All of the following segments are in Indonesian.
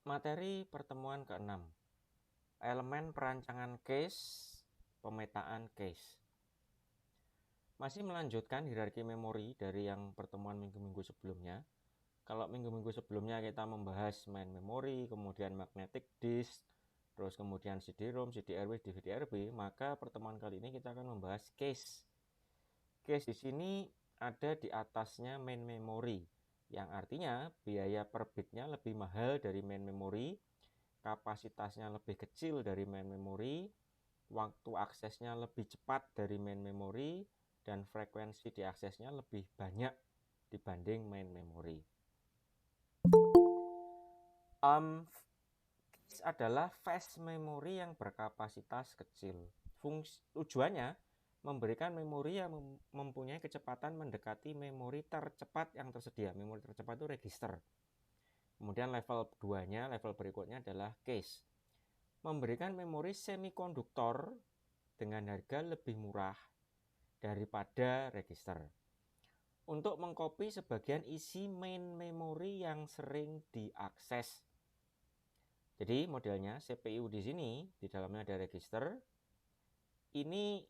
Materi pertemuan ke-6. Elemen perancangan case, pemetaan case. Masih melanjutkan hierarki memori dari yang pertemuan minggu-minggu sebelumnya. Kalau minggu-minggu sebelumnya kita membahas main memory, kemudian magnetic disk, terus kemudian CD-ROM, CD-RW, DVD-RB, maka pertemuan kali ini kita akan membahas case. Case di sini ada di atasnya main memory, yang artinya biaya per bitnya lebih mahal dari main memory, kapasitasnya lebih kecil dari main memory, waktu aksesnya lebih cepat dari main memory, dan frekuensi diaksesnya lebih banyak dibanding main memory. Case adalah fast memory yang berkapasitas kecil. Tujuannya memberikan memori yang mempunyai kecepatan mendekati memori tercepat yang tersedia. Memori tercepat itu register. Kemudian level 2-nya, level berikutnya adalah case. Memberikan memori semikonduktor dengan harga lebih murah daripada register untuk mengcopy sebagian isi main memory yang sering diakses. Jadi modelnya CPU di sini, di dalamnya ada register. Ini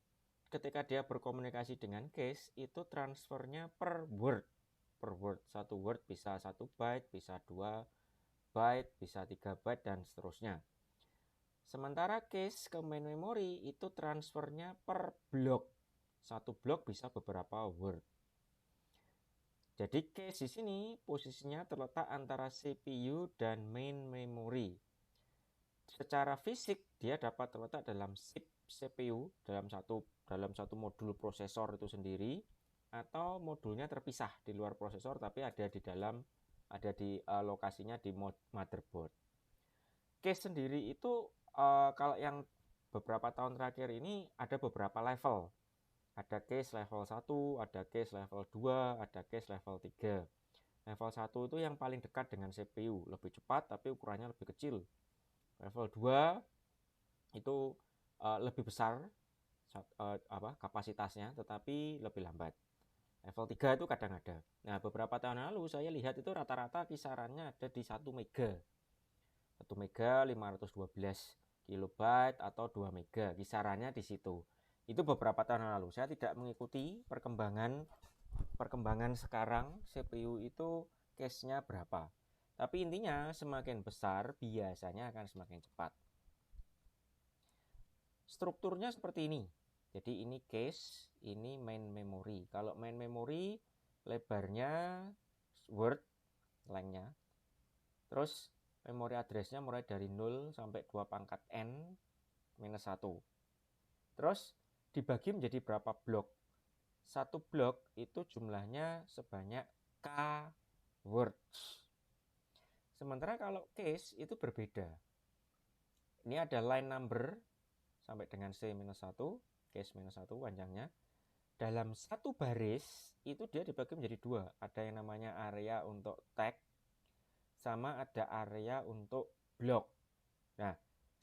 ketika dia berkomunikasi dengan case, itu transfernya per word. Per word, satu word bisa 1 byte, bisa 2 byte, bisa 3 byte, dan seterusnya. Sementara case ke main memory itu transfernya per blok. Satu blok bisa beberapa word. Jadi case di sini posisinya terletak antara CPU dan main memory. Secara fisik dia dapat terletak dalam chip CPU dalam satu modul prosesor itu sendiri, atau modulnya terpisah di luar prosesor tapi ada di lokasinya di motherboard. Case sendiri itu kalau yang beberapa tahun terakhir ini ada beberapa level. Ada case level 1, ada case level 2, ada case level 3. Level 1 itu yang paling dekat dengan CPU, lebih cepat tapi ukurannya lebih kecil. Level 2 itu lebih besar kapasitasnya tetapi lebih lambat. Level 3 itu kadang ada. Nah, beberapa tahun lalu saya lihat itu rata-rata kisarannya ada di 1 mega. 1 mega 512 kilobyte atau 2 mega, kisarannya di situ. Itu beberapa tahun lalu. Saya tidak mengikuti perkembangan sekarang CPU itu case-nya berapa. Tapi intinya semakin besar biasanya akan semakin cepat. Strukturnya seperti ini. Jadi ini case, ini main memory. Kalau main memory lebarnya word lengthnya. Terus memori address-nya mulai dari 0 sampai 2 pangkat n minus 1. Terus dibagi menjadi berapa blok. Satu blok itu jumlahnya sebanyak k words. Sementara kalau case itu berbeda. Ini ada line number sampai dengan C-1, case -1 panjangnya. Dalam satu baris itu dia dibagi menjadi 2. Ada yang namanya area untuk tag, sama ada area untuk blok. Nah,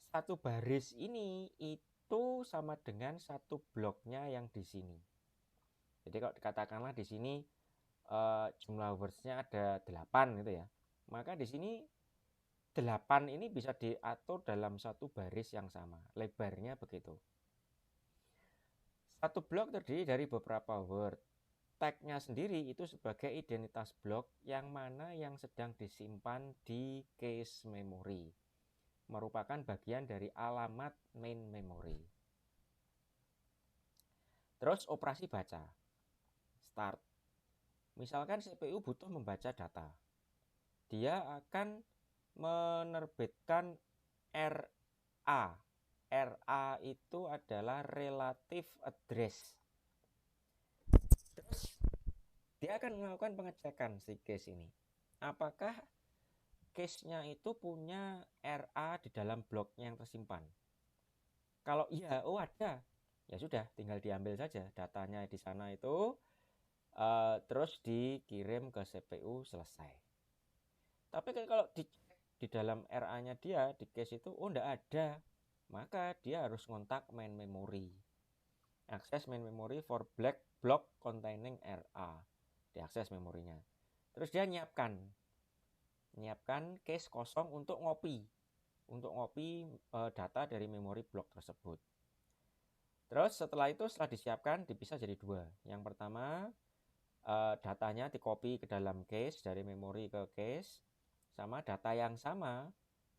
satu baris ini itu sama dengan satu bloknya yang di sini. Jadi kalau dikatakanlah di sini jumlah words-nya ada 8 gitu ya. Maka di sini 8 ini bisa diatur dalam satu baris yang sama. Lebarnya begitu. Satu blok terdiri dari beberapa word. Tag-nya sendiri itu sebagai identitas blok yang mana yang sedang disimpan di case memory. Merupakan bagian dari alamat main memory. Terus operasi baca. Start. Misalkan CPU butuh membaca data. Dia akan menerbitkan RA. RA itu adalah relative address. Terus dia akan melakukan pengecekan si case ini. Apakah case-nya itu punya RA di dalam bloknya yang tersimpan? Kalau iya, oh ada, ya sudah, tinggal diambil saja datanya di sana itu, terus dikirim ke CPU, selesai. Tapi kalau dicek di dalam RA-nya dia di case itu, oh enggak ada, maka dia harus ngontak main memory. Akses main memory for block containing RA, diakses memorinya. Terus dia nyiapkan menyiapkan case kosong untuk ngopi data dari memori blok tersebut. Terus setelah disiapkan, dipisah jadi dua. Yang pertama, datanya di-copy ke dalam cache, dari memori ke cache, sama data yang sama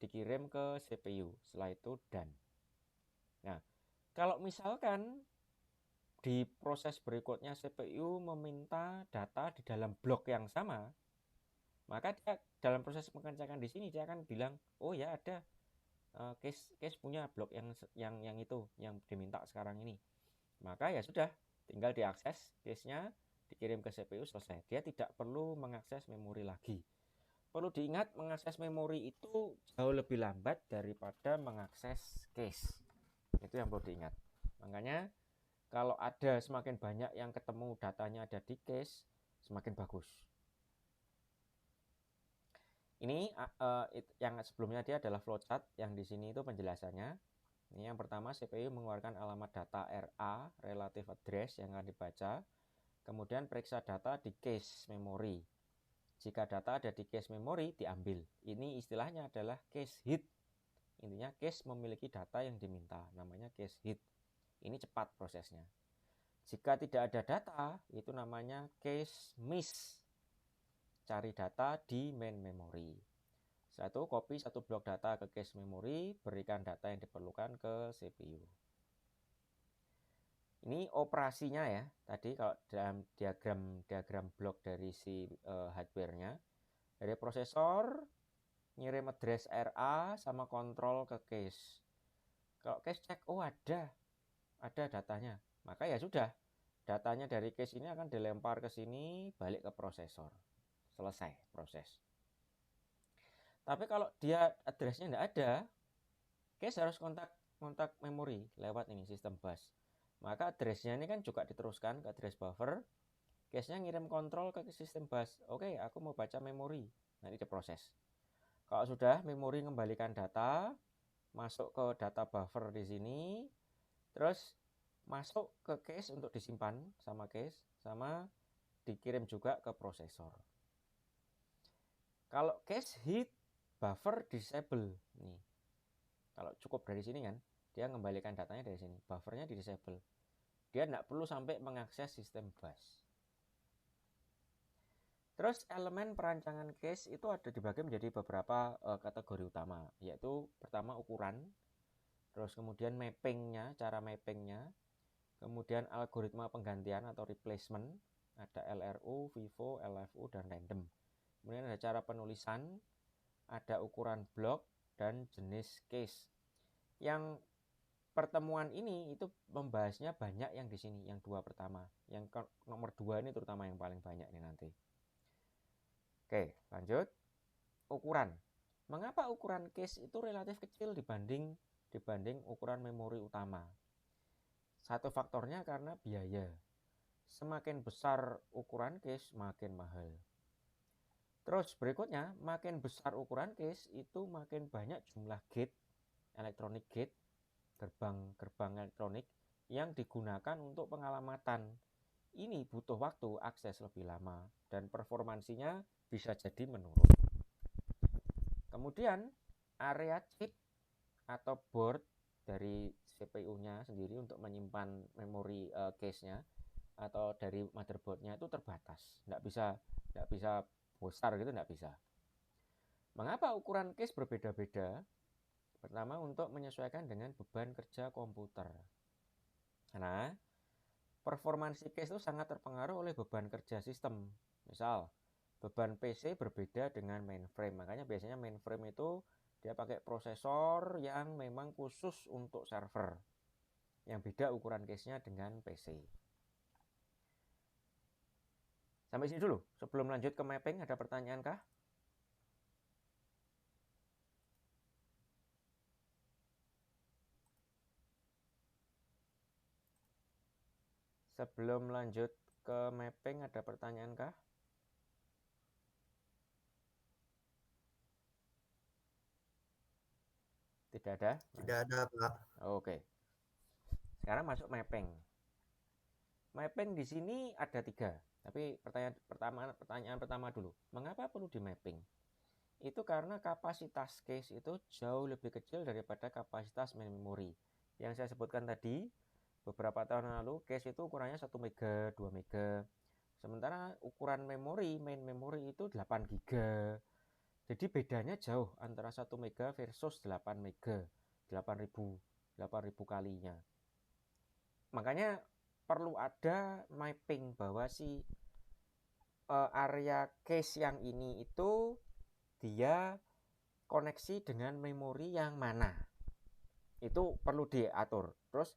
dikirim ke CPU. Setelah itu done. Nah, kalau misalkan di proses berikutnya CPU meminta data di dalam blok yang sama, maka dia dalam proses mengerjakan di sini dia akan bilang, oh ya ada case punya blok yang itu yang diminta sekarang ini. Maka ya sudah, tinggal diakses case-nya, dikirim ke CPU, selesai. Dia tidak perlu mengakses memori lagi. Perlu diingat, mengakses memori itu jauh lebih lambat daripada mengakses case. Itu yang perlu diingat. Makanya kalau ada semakin banyak yang ketemu datanya ada di case, semakin bagus. Ini yang sebelumnya dia adalah flowchart, yang di sini itu penjelasannya. Ini yang pertama, CPU mengeluarkan alamat data RA, relative address, yang akan dibaca. Kemudian periksa data di cache memori. Jika data ada di cache memori, diambil. Ini istilahnya adalah cache hit. Intinya cache memiliki data yang diminta, namanya cache hit. Ini cepat prosesnya. Jika tidak ada data, itu namanya cache miss. Cari data di main memory. Setelah itu copy satu blok data ke cache memory, berikan data yang diperlukan ke CPU. Ini operasinya ya. Tadi kalau dalam diagram blok dari si hardware-nya, dari prosesor ngirim address RA sama kontrol ke cache. Kalau cache cek, oh ada datanya, maka ya sudah, datanya dari cache ini akan dilempar ke sini, balik ke prosesor. Selesai proses. Tapi kalau dia addressnya tidak ada, cache harus kontak memori lewat ini sistem bus. Maka addressnya ini kan juga diteruskan ke address buffer. Cache-nya ngirim kontrol ke sistem bus. Oke, aku mau baca memori. Nanti diproses. Kalau sudah, memori mengembalikan data, masuk ke data buffer di sini, terus masuk ke cache untuk disimpan sama cache, sama dikirim juga ke prosesor. Kalau cache hit, buffer disable. Nih, kalau cukup dari sini kan, dia mengembalikan datanya dari sini. Buffernya di disable. Dia tidak perlu sampai mengakses sistem bus. Terus elemen perancangan cache itu ada dibagi menjadi beberapa kategori utama, yaitu pertama ukuran, terus kemudian mappingnya, cara mappingnya, kemudian algoritma penggantian atau replacement, ada LRU, FIFO, LFU, dan random. Kemudian ada cara penulisan, ada ukuran blok, dan jenis cache. Yang pertemuan ini itu membahasnya banyak yang di sini, yang dua pertama. Yang nomor 2 ini terutama yang paling banyak ini nanti. Oke, lanjut. Ukuran. Mengapa ukuran cache itu relatif kecil dibanding ukuran memori utama? Satu faktornya karena biaya. Semakin besar ukuran cache, makin mahal. Terus berikutnya, makin besar ukuran cache itu makin banyak jumlah gate, electronic gate, gerbang elektronik yang digunakan untuk pengalamatan. Ini butuh waktu akses lebih lama dan performansinya bisa jadi menurun. Kemudian area chip atau board dari CPU-nya sendiri untuk menyimpan memori cache-nya atau dari motherboard-nya itu terbatas, nggak bisa besar gitu, nggak bisa. Mengapa ukuran cache berbeda-beda? Pertama, untuk menyesuaikan dengan beban kerja komputer. Karena performansi cache itu sangat terpengaruh oleh beban kerja sistem. Misal, beban PC berbeda dengan mainframe. Makanya biasanya mainframe itu dia pakai prosesor yang memang khusus untuk server. Yang beda ukuran cache-nya dengan PC. Sampai sini dulu. Sebelum lanjut ke mapping, ada pertanyaan kah? Sebelum lanjut ke mapping, ada pertanyaan kah? Tidak ada? Tidak ada, Pak. Oke. Sekarang masuk mapping. Mapping di sini ada 3. Tapi pertanyaan pertama dulu. Mengapa perlu di mapping? itu karena kapasitas cache itu jauh lebih kecil daripada kapasitas main memory. Yang saya sebutkan tadi, beberapa tahun lalu cache itu ukurannya 1 mega, 2 mega. Sementara ukuran memori, main memory itu 8 giga. Jadi bedanya jauh antara 1 mega versus 8 mega, 8.000 kalinya. Makanya perlu ada mapping bahwa si area cache yang ini itu dia koneksi dengan memori yang mana. Itu perlu diatur. Terus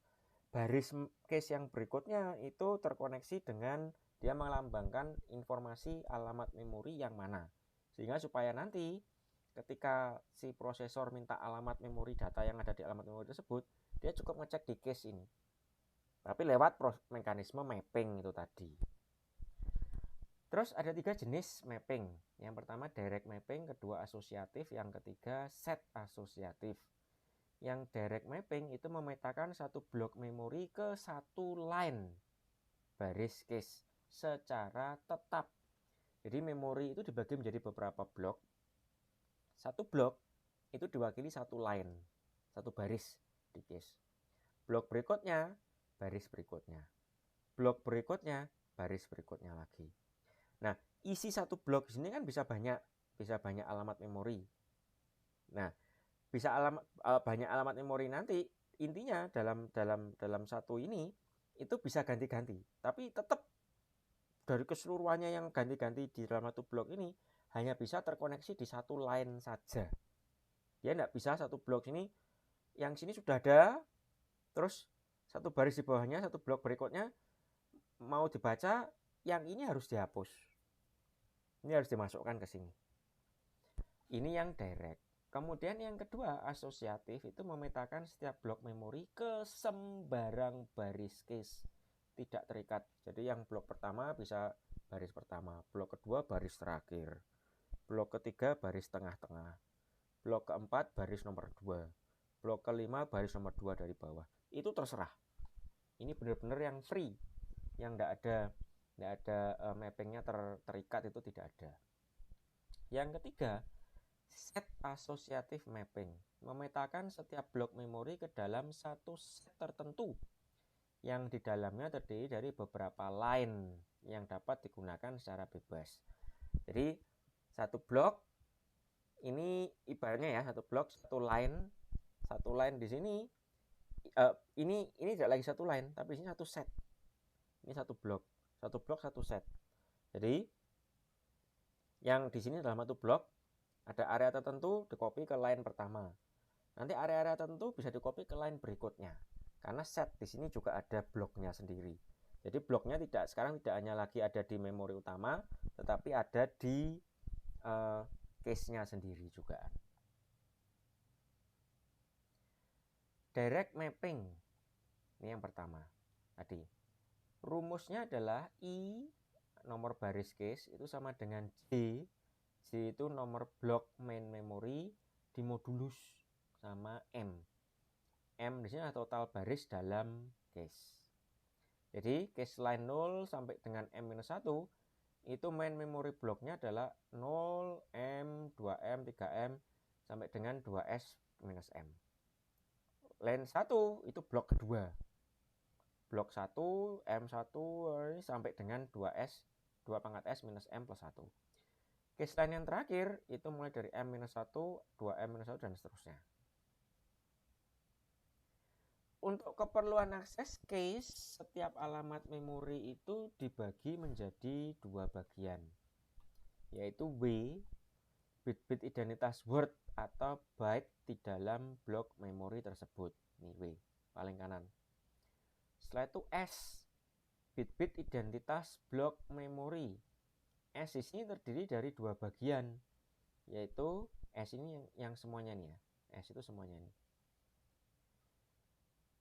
baris cache yang berikutnya itu terkoneksi dengan dia melambangkan informasi alamat memori yang mana. Sehingga supaya nanti ketika si prosesor minta alamat memori data yang ada di alamat memori tersebut, dia cukup ngecek di cache ini. Tapi lewat mekanisme mapping itu tadi. Terus ada 3 jenis mapping. Yang pertama direct mapping, kedua asosiatif, yang ketiga set asosiatif. Yang direct mapping itu memetakan satu blok memori ke satu line baris cache secara tetap. Jadi memori itu dibagi menjadi beberapa blok. Satu blok itu diwakili satu line, satu baris di cache. Blok berikutnya, baris berikutnya. Blok berikutnya, baris berikutnya lagi. Nah, isi satu blok di sini kan bisa banyak alamat memori. Nah, bisa banyak alamat memori nanti intinya dalam satu ini itu bisa ganti-ganti. Tapi tetap dari keseluruhannya yang ganti-ganti di dalam satu blok ini hanya bisa terkoneksi di satu line saja. Dia tidak bisa satu blok sini yang sini sudah ada, terus satu baris di bawahnya, satu blok berikutnya mau dibaca, yang ini harus dihapus. Ini harus dimasukkan ke sini. Ini yang direct. Kemudian yang kedua, asosiatif, itu memetakan setiap blok memori ke sembarang baris cache, tidak terikat. Jadi yang blok pertama bisa baris pertama, blok kedua baris terakhir, blok ketiga baris tengah-tengah, blok keempat baris nomor 2, blok kelima baris nomor 2 dari bawah. Itu terserah. Ini benar-benar yang free, yang tidak ada mappingnya terikat, itu tidak ada. Yang ketiga, set asosiatif mapping, memetakan setiap blok memori ke dalam satu set tertentu yang di dalamnya terdiri dari beberapa line yang dapat digunakan secara bebas. Jadi satu blok ini ibaratnya ya, satu blok satu line di sini ini tidak lagi satu line, tapi ini satu set. Ini satu blok satu set. Jadi yang di sini dalam satu blok ada area tertentu di-copy ke line pertama. Nanti area-area tertentu bisa di-copy ke line berikutnya. Karena set di sini juga ada bloknya sendiri. Jadi bloknya sekarang tidak hanya lagi ada di memori utama, tetapi ada di cache-nya sendiri juga. Direct mapping. Ini yang pertama. Tadi rumusnya adalah I nomor baris cache itu sama dengan J. J itu nomor blok main memory dimodulus sama M. M di sini adalah total baris dalam cache. Jadi cache line 0 sampai dengan M-1 itu main memory bloknya adalah 0, M, 2M, 3M sampai dengan 2S minus M. Line 1 itu blok kedua. Blok 1, M1 sampai dengan 2S, 2 pangkat S minus M plus 1. Cache line yang terakhir itu mulai dari M-1, 2M-1 dan seterusnya. Untuk keperluan akses cache, setiap alamat memori itu dibagi menjadi 2 bagian, yaitu W, bit-bit identitas word atau byte di dalam blok memori tersebut. Ini W, paling kanan. Setelah itu S, bit-bit identitas blok memori. S di sini terdiri dari 2 bagian, yaitu S ini yang semuanya nih ya. S itu semuanya nih.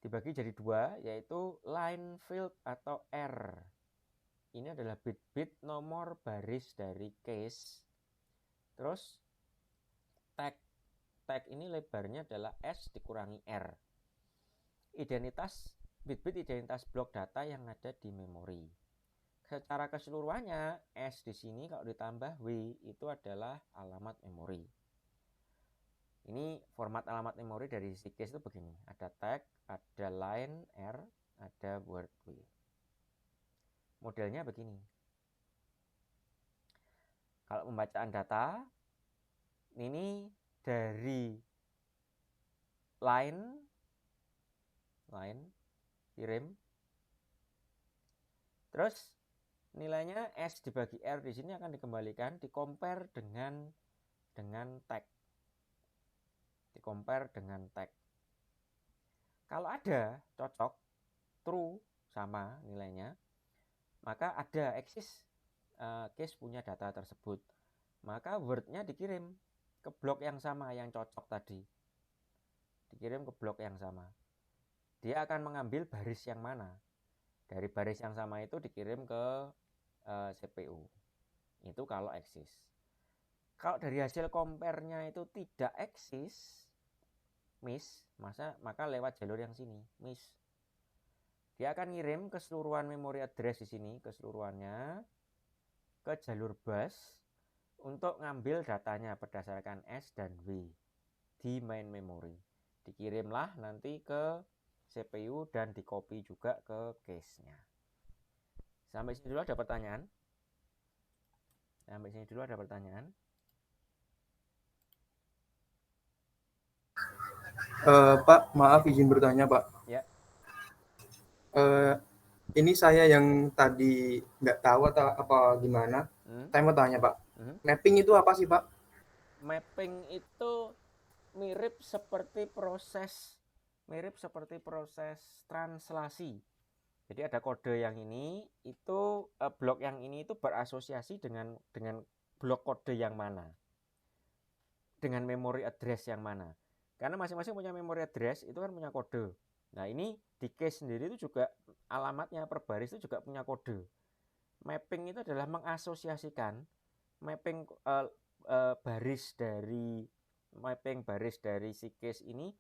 Dibagi jadi 2, yaitu line field atau R. Ini adalah bit-bit nomor baris dari cache. Terus tag. Tag ini lebarnya adalah S dikurangi R. Bit-bit identitas blok data yang ada di memori. secara keseluruhannya S di sini kalau ditambah W itu adalah alamat memori. Ini format alamat memori dari si case itu begini. Ada tag, ada line R, ada word W. Modelnya begini. Kalau pembacaan data, ini dari line kirim. Terus nilainya S dibagi R di sini akan dikembalikan, di-compare dengan tag. Kalau ada cocok, true sama nilainya, maka ada eksis case punya data tersebut. Maka word-nya dikirim ke blok yang sama yang cocok tadi. Dikirim ke blok yang sama. Dia akan mengambil baris yang mana. Dari baris yang sama itu dikirim ke CPU. Itu kalau eksis. Kalau dari hasil compare-nya itu tidak eksis, miss, maka lewat jalur yang sini, miss. Dia akan ngirim keseluruhan memori address di sini, keseluruhannya ke jalur bus untuk ngambil datanya berdasarkan S dan W di main memory. Dikirimlah nanti ke CPU dan di copy juga ke cache-nya. Sampai sini dulu ada pertanyaan? Pak, maaf izin bertanya, Pak. Ya. Ini saya yang tadi nggak tahu atau apa gimana. Saya mau tanya, Pak. Mapping itu apa sih, Pak? Mapping itu mirip seperti proses translasi. Jadi ada kode yang ini, itu blok yang ini itu berasosiasi dengan blok kode yang mana, dengan memory address yang mana. Karena masing-masing punya memory address itu kan punya kode. Nah ini di case sendiri itu juga alamatnya per baris itu juga punya kode. Mapping itu adalah mengasosiasikan mapping baris dari si case ini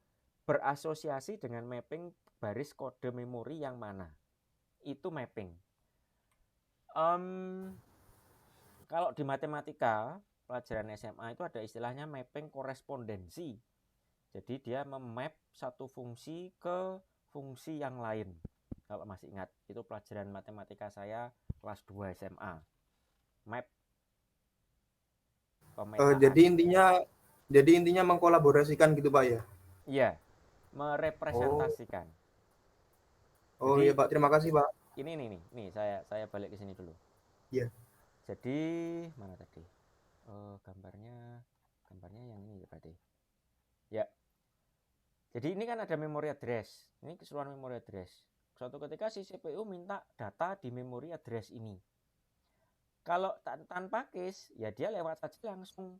berasosiasi dengan mapping baris kode memori yang mana. Itu mapping. Kalau di matematika pelajaran SMA itu ada istilahnya mapping korespondensi. Jadi dia memap satu fungsi ke fungsi yang lain. Kalau masih ingat, itu pelajaran matematika saya kelas 2 SMA. Map pemetaan. Jadi intinya mengkolaborasikan gitu, Pak ya? Iya, merepresentasikan. Oh Jadi iya, Pak. Terima kasih, Pak. ini nih saya balik ke sini dulu. Iya. Jadi mana tadi? Gambarnya yang ini berarti. Ya. Jadi ini kan ada memory address. Ini keseluruhan memory address. Suatu ketika si CPU minta data di memory address ini. Kalau tanpa case, ya dia lewat saja langsung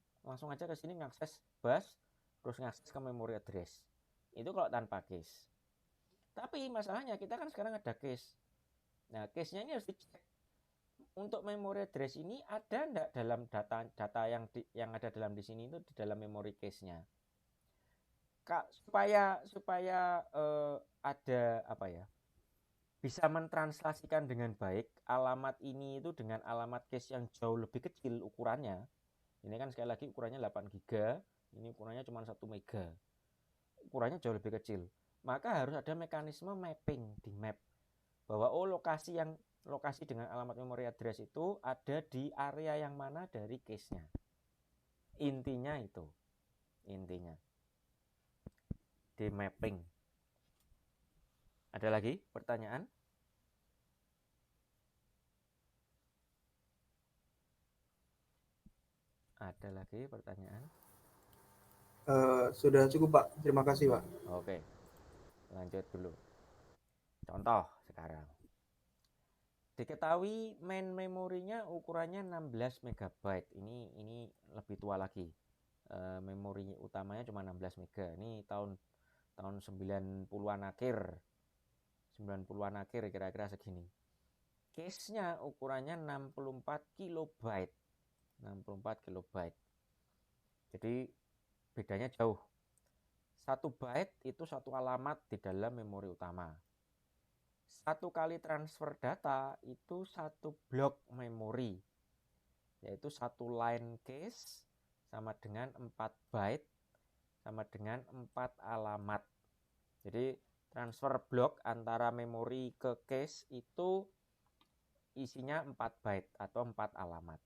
aja ke sini ngakses bus, terus ngakses ke memory address. Itu kalau tanpa case. Tapi masalahnya kita kan sekarang ada case. Nah, case-nya ini harus dicek. Untuk memory address ini ada enggak dalam data yang ada dalam di sini itu di dalam memory case-nya. Supaya ada apa ya? Bisa mentranslasikan dengan baik alamat ini itu dengan alamat case yang jauh lebih kecil ukurannya. Ini kan sekali lagi ukurannya 8 GB, ini ukurannya cuma 1 MB. Ukurannya jauh lebih kecil. Maka harus ada mekanisme mapping di map bahwa lokasi dengan alamat memory address itu ada di area yang mana dari case-nya. Intinya itu. Di mapping. Ada lagi pertanyaan? Ada lagi pertanyaan? Sudah cukup, Pak. Terima kasih, Pak. Oke. Lanjut dulu. Contoh sekarang. Diketahui main memorinya ukurannya 16 MB. Ini lebih tua lagi. Memori utamanya cuma 16 MB. Ini tahun 90-an akhir. 90-an akhir kira-kira segini. Case-nya ukurannya 64 KB. 64 KB. Jadi bedanya jauh. 1 byte itu 1 alamat di dalam memori utama. Satu kali transfer data itu satu blok memori, yaitu satu line cache sama dengan 4 byte sama dengan 4 alamat. Jadi transfer blok antara memori ke cache itu isinya 4 byte atau 4 alamat.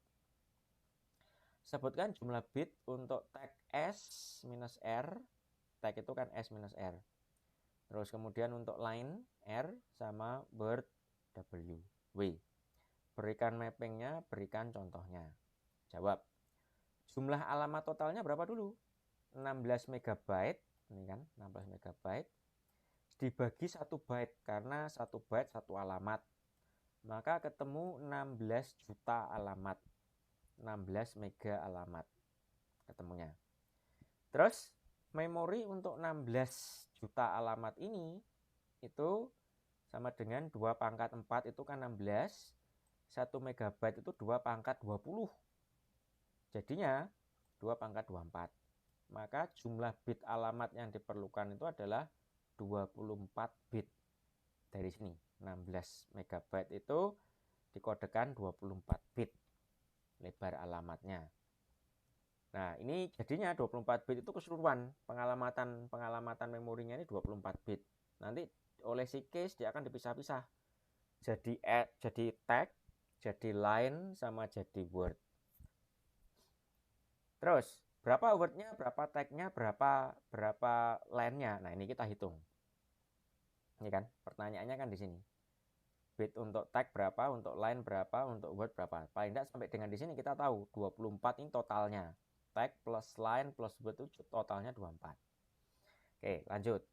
Sebutkan jumlah bit untuk tag S-R. Tag itu kan S-R. Terus kemudian untuk line R sama word W. Berikan mappingnya, berikan contohnya. Jawab. Jumlah alamat totalnya berapa dulu? 16 MB. Ini kan 16 MB. Dibagi 1 byte karena 1 byte 1 alamat. Maka ketemu 16 juta alamat. 16 mega alamat ketemunya. Terus memori untuk 16 juta alamat ini itu sama dengan 2 pangkat 4 itu kan 16. 1 megabyte itu 2 pangkat 20. Jadinya 2 pangkat 24. Maka jumlah bit alamat yang diperlukan itu adalah 24 bit. Dari sini 16 megabyte itu dikodekan 24 bit lebar alamatnya. Nah, ini jadinya 24 bit itu keseluruhan pengalamatan memorinya ini 24 bit. Nanti oleh si cache dia akan dipisah-pisah. Jadi tag, jadi line sama jadi word. Terus, berapa wordnya, berapa tagnya, berapa line-nya. Nah, ini kita hitung. Ini kan, pertanyaannya kan di sini. Bit untuk tag berapa, untuk line berapa, untuk word berapa. Paling tidak sampai dengan di sini kita tahu 24 ini totalnya. Tag plus line plus word itu totalnya 24. Oke, lanjut.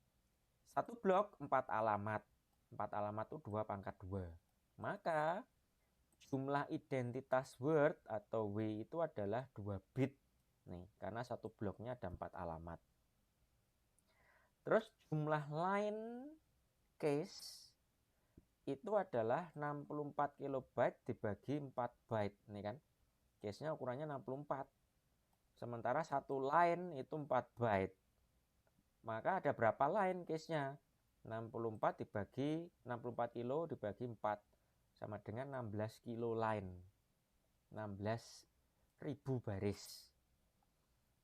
Satu blok 4 alamat. 4 alamat itu 2 pangkat 2. Maka jumlah identitas word atau W itu adalah 2 bit. Nih, karena satu bloknya ada 4 alamat. Terus jumlah line cache itu adalah 64 kilobyte dibagi 4 byte. Ini kan, cache-nya ukurannya 64. Sementara satu line itu 4 byte. Maka ada berapa line cache-nya? 64 kilo dibagi 4 sama dengan 16 kilo line. 16.000 baris.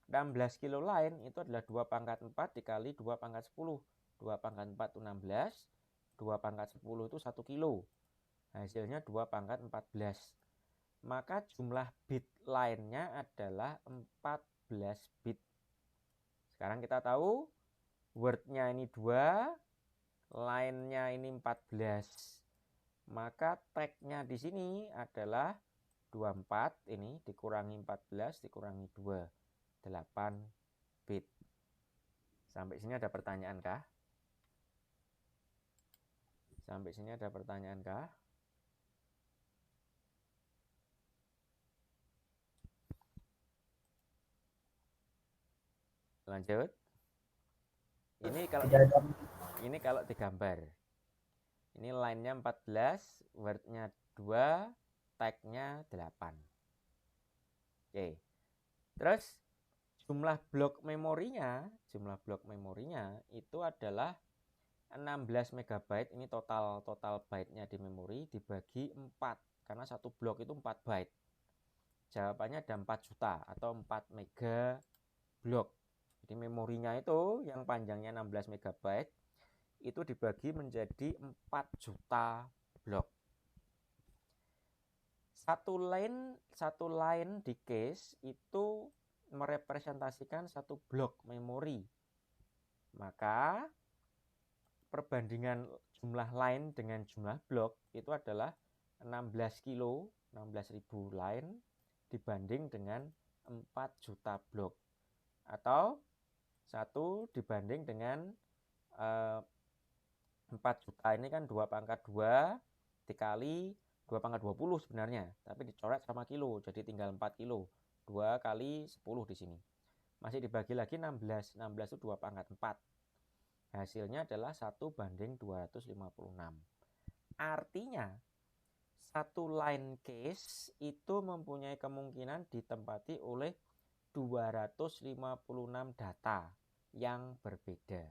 16 kilo line itu adalah 2 pangkat 4 dikali 2 pangkat 10. 2 pangkat 4 itu 16. 2 pangkat 10 itu 1 kilo. Hasilnya 2 pangkat 14. Maka jumlah bit line-nya adalah 14 bit. Sekarang kita tahu word-nya ini 2, line-nya ini 14. Maka tag-nya di sini adalah 24, ini dikurangi 14 dikurangi 2, 8 bit. Sampai sini ada pertanyaan kah? Sampai sini ada pertanyaan kah? Lanjut. Ini kalau digambar. Ini line-nya 14, word-nya 2, tag-nya 8. Oke. Terus jumlah blok memorinya itu adalah 16 MB. Ini total byte-nya di memori dibagi 4 karena satu blok itu 4 byte. Jawabannya ada 4 juta atau 4 mega blok. Jadi memorinya itu yang panjangnya 16 MB itu dibagi menjadi 4 juta blok. Satu line di cache itu merepresentasikan satu blok memori. Maka perbandingan jumlah line dengan jumlah blok itu adalah 16.000 line dibanding dengan 4 juta blok. Atau 1 dibanding dengan 4 juta ini kan 2 pangkat 2 dikali 2 pangkat 20 sebenarnya. Tapi dicoret sama kilo, jadi tinggal 4 kilo. 2 kali 10 di sini. Masih dibagi lagi 16. 16 itu 2 pangkat 4. Hasilnya adalah 1:256. Artinya, satu line cache itu mempunyai kemungkinan ditempati oleh 256 data yang berbeda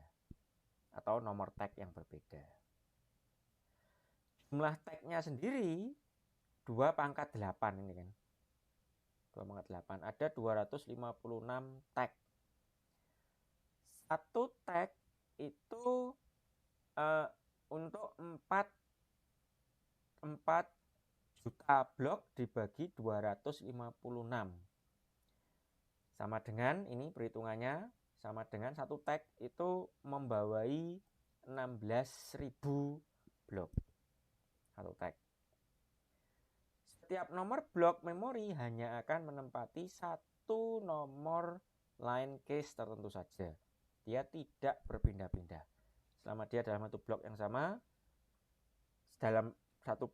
atau nomor tag yang berbeda. Jumlah tag-nya sendiri 2⁻8 ini kan. 2⁻8 ada 256 tag. Satu tag itu untuk 4 juta blok dibagi 256. Sama dengan ini perhitungannya, sama dengan satu tag itu membawai 16.000 blok. Satu tag. Setiap nomor blok memori hanya akan menempati satu nomor line case tertentu saja. Dia tidak berpindah-pindah. Selama dia dalam satu blok yang sama, dalam satu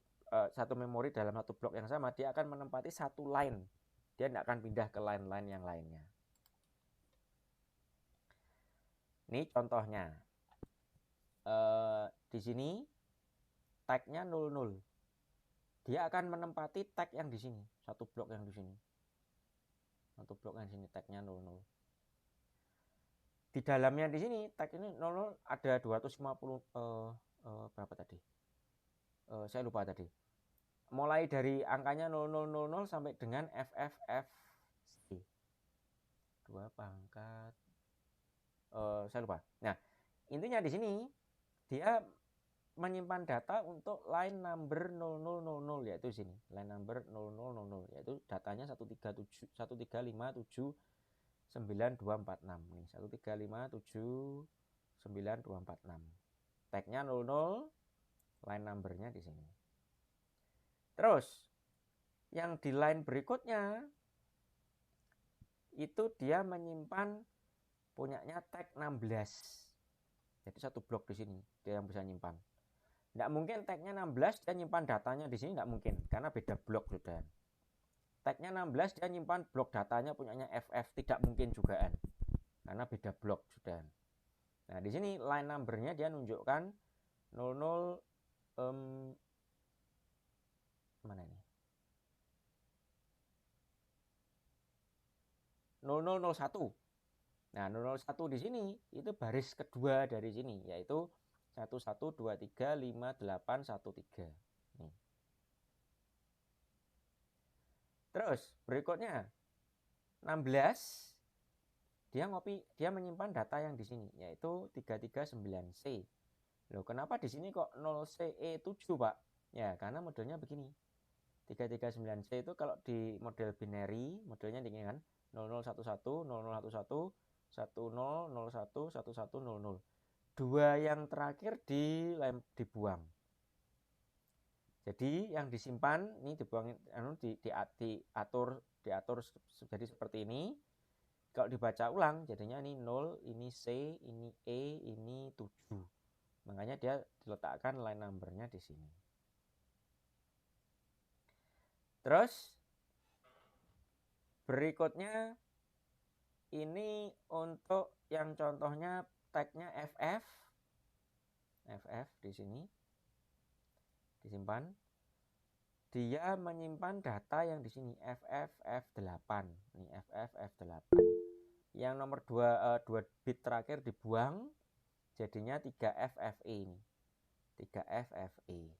memori dalam satu blok yang sama, dia akan menempati satu line. Dia tidak akan pindah ke line-line yang lainnya. Ini contohnya. Di sini tag-nya 00. Dia akan menempati tag yang di sini, satu blok yang di sini. Satu blok yang di sini tag-nya 00. Di dalamnya di sini tag ini 00 ada 250 berapa tadi? Saya lupa tadi. Mulai dari angkanya 0000 sampai dengan FFFC. 2 pangkat saya lupa. Nah, intinya di sini dia menyimpan data untuk line number 0000 yaitu sini. Line number 0000 yaitu datanya 1357926 nih. 1357926. Tag-nya 00, line number-nya di sini. Terus yang di line berikutnya itu dia menyimpan punyanya tag 16. Jadi satu blok di sini dia yang bisa nyimpan. Tidak mungkin tag-nya 16 dia nyimpan datanya di sini, tidak mungkin karena beda blok sudah. Tag-nya 16 dia nyimpan blok datanya punyanya FF, tidak mungkin jugaan karena beda blok sudah. Nah di sini line number-nya dia nunjukkan 00 mana ini? 0001. Nah, 001 di sini itu baris kedua dari sini, yaitu 11235813. Nih. Terus berikutnya 16 dia menyimpan data yang di sini, yaitu 339C. Loh, kenapa di sini kok 0CE7, Pak? Ya, karena modelnya begini. 339C itu kalau di model binary, modelnya ini kan 0011, 0011, 1001, 1100. Dua yang terakhir dibuang. Jadi yang disimpan ini dibuang, diatur jadi seperti ini. Kalau dibaca ulang jadinya ini 0, ini C, ini E, ini 7. Makanya dia diletakkan line number-nya di sini. Terus berikutnya ini untuk yang contohnya tag-nya FF di sini disimpan. Dia menyimpan data yang di sini FFF8. Ini FFF8. Yang nomor 2 bit terakhir dibuang jadinya 3FFE ini. 3FFE.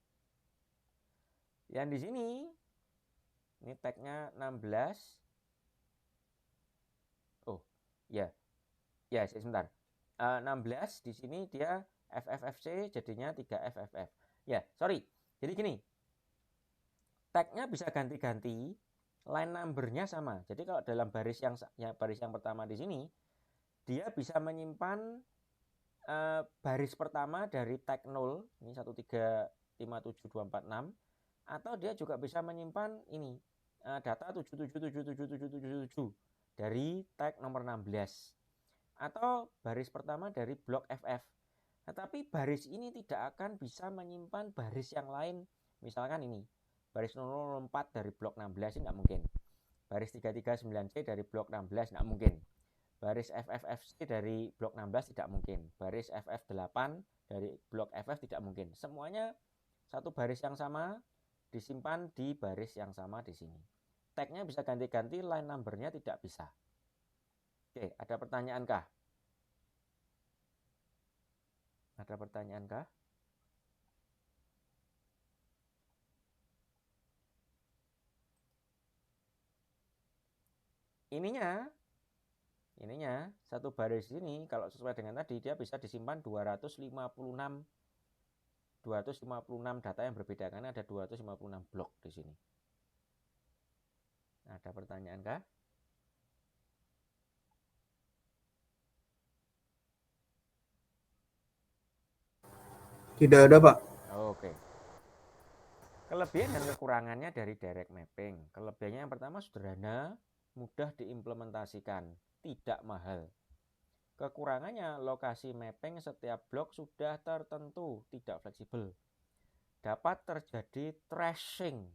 Yang di sini ini tag-nya 16. Oh, ya. Ya, sebentar. 16 di sini dia FFFC jadinya 3FFF. Ya, sorry. Jadi gini. Tag-nya bisa ganti-ganti, line number-nya sama. Jadi kalau dalam baris yang pertama di sini, dia bisa menyimpan baris pertama dari tag 0, ini 1357246, atau dia juga bisa menyimpan ini data 77777777 dari tag nomor 16. Atau baris pertama dari blok FF. Tetapi baris ini tidak akan bisa menyimpan baris yang lain. Misalkan ini, baris 004 dari blok 16 ini tidak mungkin. Baris 339C dari blok 16 tidak mungkin. Baris FFFC dari blok 16 tidak mungkin. Baris FF8 dari blok FF tidak mungkin. Semuanya satu baris yang sama disimpan di baris yang sama di sini. Tag-nya bisa ganti-ganti, line number-nya tidak bisa. Oke, ada pertanyaan kah? Ada pertanyaan kah? ininya satu baris ini kalau sesuai dengan tadi dia bisa disimpan 256 data yang berbeda karena ada 256 blok di sini. Ada pertanyaan kah? Tidak ada, Pak. Oke. Kelebihan dan kekurangannya dari direct mapping. Kelebihannya yang pertama sederhana, mudah diimplementasikan, tidak mahal. Kekurangannya lokasi mapping setiap blok sudah tertentu, tidak fleksibel. Dapat terjadi thrashing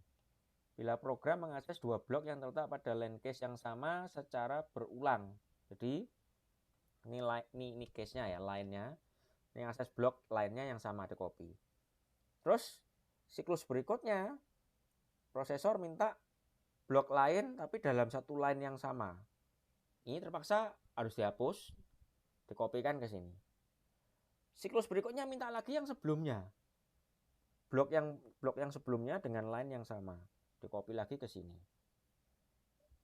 bila program mengakses dua blok yang terletak pada line case yang sama secara berulang. Jadi ini case-nya ya, line-nya. Ini akses blok line-nya yang sama di copy. Terus siklus berikutnya prosesor minta blok lain tapi dalam satu line yang sama. Ini terpaksa harus dihapus, dikopikan ke sini. Siklus berikutnya minta lagi yang sebelumnya. Blok yang sebelumnya dengan line yang sama, dikopi lagi ke sini.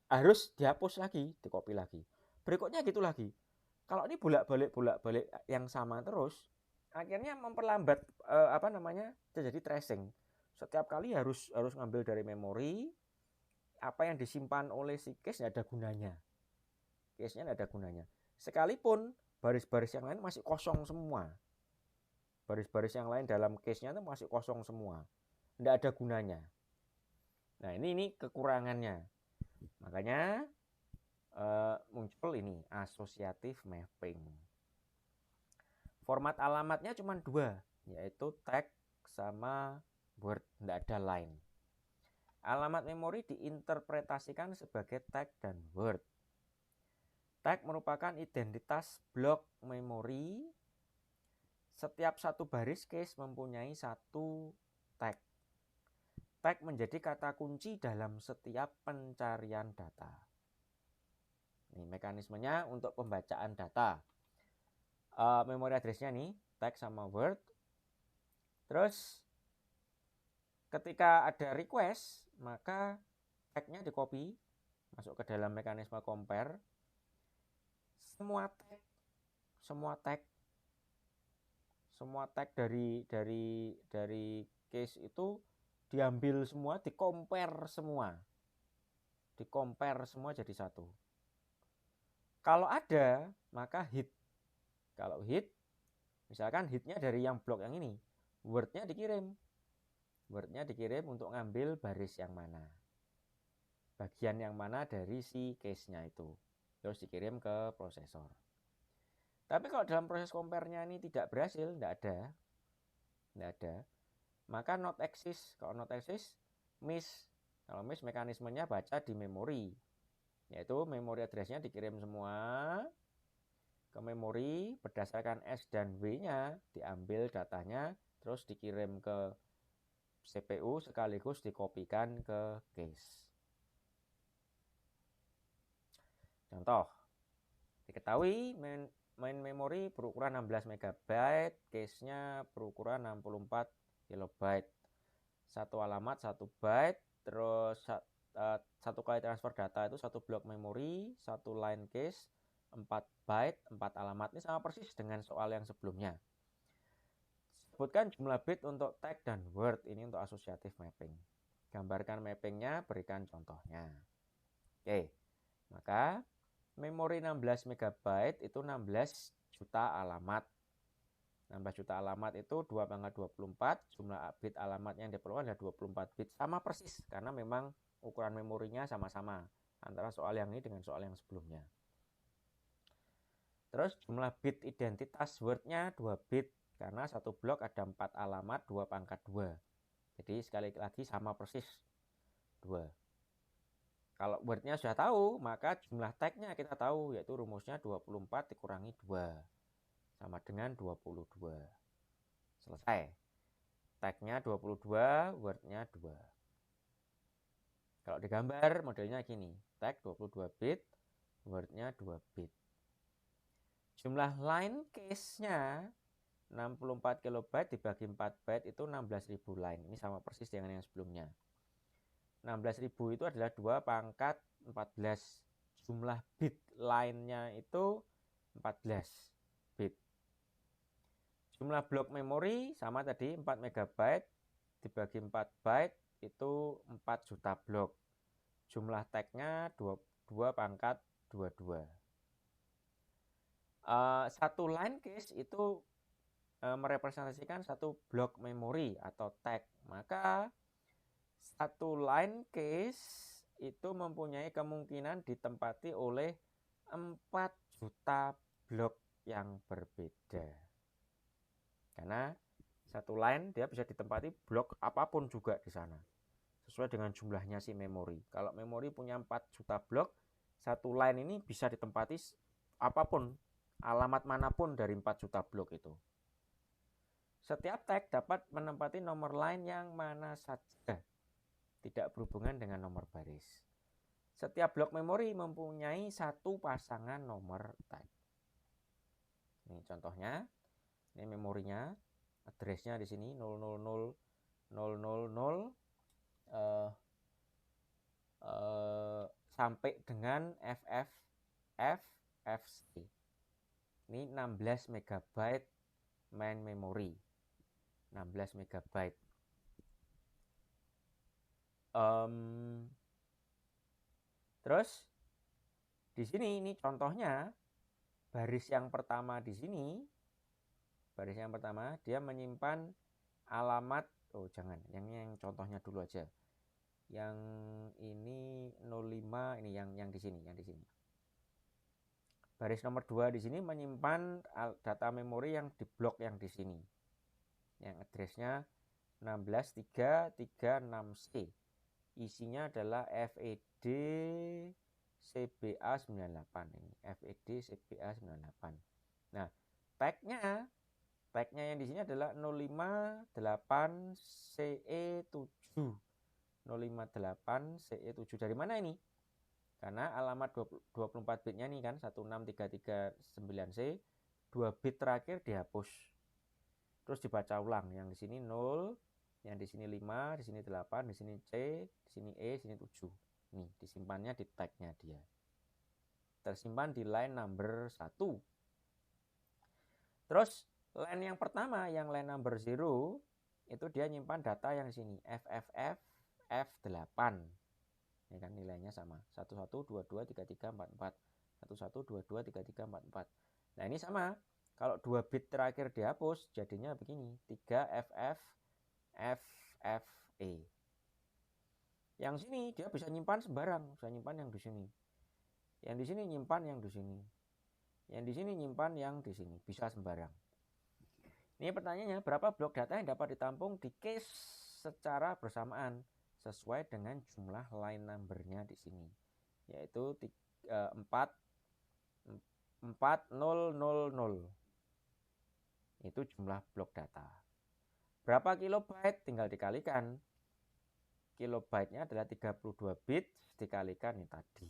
Harus dihapus lagi, dikopi lagi. Berikutnya gitu lagi. Kalau ini bolak-balik yang sama terus, akhirnya memperlambat terjadi tracing. Setiap kali harus ngambil dari memori, apa yang disimpan oleh si case nggak ada gunanya. Case-nya nggak ada gunanya. Sekalipun baris-baris yang lain masih kosong semua. Baris-baris yang lain dalam case-nya itu masih kosong semua. Nggak ada gunanya. Nah ini kekurangannya. Makanya muncul ini associative mapping. Format alamatnya cuma 2, yaitu tag sama word, nggak ada line. Alamat memori diinterpretasikan sebagai tag dan word. Tag merupakan identitas blok memori. Setiap satu baris case mempunyai satu tag. Tag menjadi kata kunci dalam setiap pencarian data. Ini mekanismenya untuk pembacaan data. Memori address-nya nih, tag sama word. Terus ketika ada request, maka tag-nya di copy masuk ke dalam mekanisme compare. Semua tag dari case itu diambil semua, di-compare semua jadi satu. Kalau ada, maka hit. Kalau hit, misalkan hitnya dari yang blok yang ini, word-nya dikirim untuk ngambil baris yang mana, bagian yang mana dari si case-nya itu, terus dikirim ke prosesor. Tapi kalau dalam proses compare-nya ini tidak berhasil, tidak ada, maka not exist. Kalau not exist, miss. Kalau miss, mekanismenya baca di memori, yaitu memori address-nya dikirim semua ke memori, berdasarkan S dan W-nya diambil datanya, terus dikirim ke CPU sekaligus dikopikan ke cache. Contoh, diketahui main memori berukuran 16 MB, cache-nya berukuran 64 KB. Satu alamat 1 byte, terus satu kali transfer data itu satu blok memori, satu line cache, 4 byte, 4 alamat. Ini sama persis dengan soal yang sebelumnya. Sebutkan jumlah bit untuk tag dan word. Ini untuk associative mapping. Gambarkan mappingnya, berikan contohnya. Oke, maka memori 16 MB itu 16 juta alamat. 16 juta alamat itu 2/24, jumlah bit alamat yang diperlukan adalah 24 bit. Sama persis, karena memang ukuran memorinya sama-sama antara soal yang ini dengan soal yang sebelumnya. Terus jumlah bit identitas word-nya 2 bit, karena satu blok ada 4 alamat, 2/2. Jadi sekali lagi sama persis 2. Kalau word-nya sudah tahu, maka jumlah tag-nya kita tahu, yaitu rumusnya 24 dikurangi 2. Sama dengan 22. Selesai. Tag-nya 22, word-nya 2. Kalau digambar modelnya gini. Tag 22 bit, word-nya 2 bit. Jumlah line case-nya 64 KB dibagi 4 byte itu 16.000 line. Ini sama persis dengan yang sebelumnya. 16.000 itu adalah 2/14 jumlah bit line-nya itu 14 bit. Jumlah blok memori sama tadi 4 MB dibagi 4 byte itu 4 juta blok. Jumlah tag-nya 2 pangkat 22. Satu line cache itu merepresentasikan satu blok memori atau tag. Maka satu line cache itu mempunyai kemungkinan ditempati oleh 4 juta blok yang berbeda. Karena satu line dia bisa ditempati blok apapun juga di sana. Sesuai dengan jumlahnya si memori. Kalau memori punya 4 juta blok, satu line ini bisa ditempati apapun, alamat manapun dari 4 juta blok itu. Setiap tag dapat menempati nomor line yang mana saja, tidak berhubungan dengan nomor baris. Setiap blok memori mempunyai satu pasangan nomor tag. Ini contohnya, ini memorinya, addressnya di sini 000 sampai dengan FFC. Ini 16 MB main memory. 16 MB. Terus di sini ini contohnya baris yang pertama di sini. Baris yang pertama dia menyimpan alamat, jangan, yang contohnya dulu aja. Yang ini 05, ini yang di sini, Baris nomor 2 di sini menyimpan data memori yang di blok yang di sini. Yang addressnya 16336C. Isinya adalah FED CBA98 ini. FED CBA98. Nah, tagnya yang di sini adalah 058CE7. 058CE7 dari mana ini? Karena alamat 24 bitnya nih kan 16339C, 2 bit terakhir dihapus. Terus dibaca ulang, yang di sini 0, yang di sini 5, di sini 8, di sini C, di sini E, di sini 7. Nih, disimpannya di tagnya dia. Tersimpan di line number 1. Terus line yang pertama, yang line number 0, itu dia nyimpan data yang di sini FFF F8. Ini kan nilainya sama 11223344 11223344. Nah ini sama, kalau 2 bit terakhir dihapus jadinya begini 3FF FFE. Yang sini dia bisa nyimpan sembarang, bisa nyimpan yang di sini, yang di sini nyimpan yang di sini, yang di sini nyimpan yang di sini, bisa sembarang. Ini pertanyaannya, berapa blok data yang dapat ditampung di cache secara bersamaan sesuai dengan jumlah line number-nya di sini, yaitu 4000. Itu jumlah blok data. Berapa kilobyte? Tinggal dikalikan. Kilobyte-nya adalah 32 bit dikalikan ini tadi.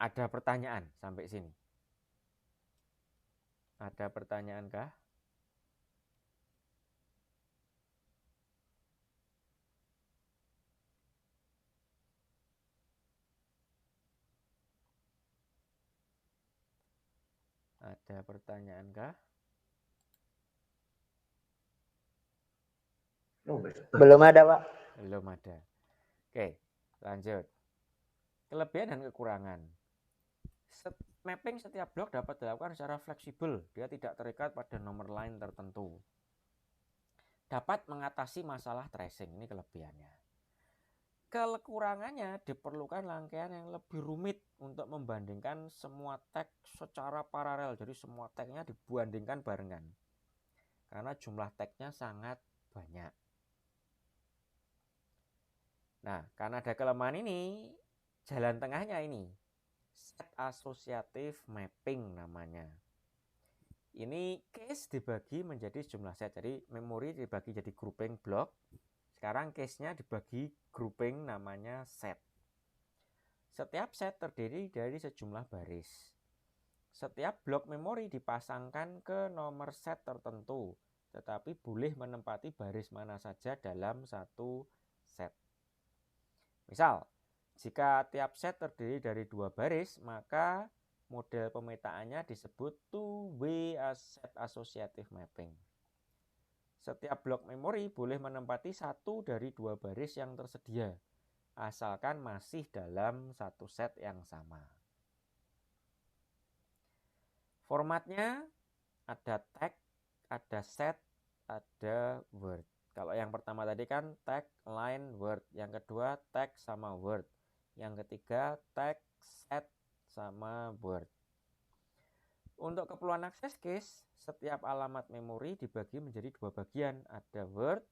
Ada pertanyaan sampai sini? Ada pertanyaan kah? Ada pertanyaan kah? Belum ada, Pak. Belum ada. Oke, lanjut. Kelebihan dan kekurangan. Mapping setiap blok dapat dilakukan secara fleksibel. Dia tidak terikat pada nomor line tertentu. Dapat mengatasi masalah tracing. Ini kelebihannya. Kekurangannya diperlukan rangkaian yang lebih rumit untuk membandingkan semua tag secara paralel. Jadi semua tagnya dibandingkan barengan. Karena jumlah tagnya sangat banyak. Nah, karena ada kelemahan ini, jalan tengahnya ini, set associative mapping namanya. Ini cache dibagi menjadi sejumlah set. Jadi memori dibagi jadi grouping blok. Sekarang cache-nya dibagi grouping namanya set. Setiap set terdiri dari sejumlah baris. Setiap blok memori dipasangkan ke nomor set tertentu, tetapi boleh menempati baris mana saja dalam satu set. Misal, Jika tiap set terdiri dari 2 baris, maka model pemetaannya disebut two-way set associative mapping. Setiap blok memori boleh menempati satu dari 2 baris yang tersedia, asalkan masih dalam satu set yang sama. Formatnya ada tag, ada set, ada word. Kalau yang pertama tadi kan tag, line, word. Yang kedua tag sama word. Yang ketiga tag, set, sama word. Untuk keperluan access case, setiap alamat memori dibagi menjadi 2 bagian. Ada word,